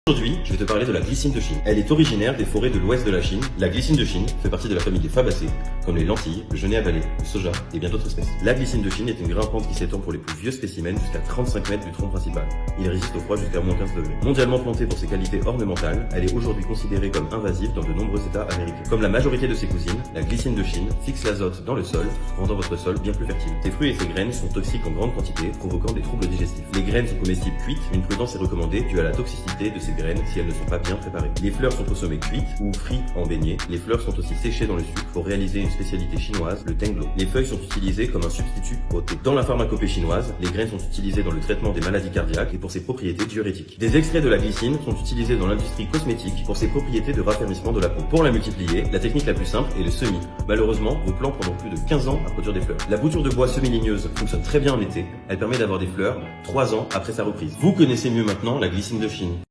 Aujourd'hui, je vais te parler de la glycine de Chine. Elle est originaire des forêts de l'ouest de la Chine. La glycine de Chine fait partie de la famille des fabacées, comme les lentilles, le genêt avalé, le soja et bien d'autres espèces. La glycine de Chine est une grimpante qui s'étend pour les plus vieux spécimens jusqu'à 35 mètres du tronc principal. Il résiste au froid jusqu'à moins 15 degrés. Mondialement plantée pour ses qualités ornementales, elle est aujourd'hui considérée comme invasive dans de nombreux États américains. Comme la majorité de ses cousines, la glycine de Chine fixe l'azote dans le sol, rendant votre sol bien plus fertile. Ses fruits et ses graines sont toxiques en grande quantité, provoquant des troubles digestifs. Les graines sont comestibles cuites, une prudence est recommandée due à la toxicité de ces graines si elles ne sont pas bien préparées. Les fleurs sont consommées cuites ou frites en beignets. Les fleurs sont aussi séchées dans le sucre pour réaliser une spécialité chinoise, le tenglo. Les feuilles sont utilisées comme un substitut au thé. Dans la pharmacopée chinoise, les graines sont utilisées dans le traitement des maladies cardiaques et pour ses propriétés diurétiques. Des extraits de la glycine sont utilisés dans l'industrie cosmétique pour ses propriétés de raffermissement de la peau. Pour la multiplier, la technique la plus simple est le semis. Malheureusement, vos plants prendront plus de 15 ans à produire des fleurs. La bouture de bois semi-ligneuse fonctionne très bien en été. Elle permet d'avoir des fleurs 3 ans après sa reprise. Vous connaissez mieux maintenant la glycine de Chine.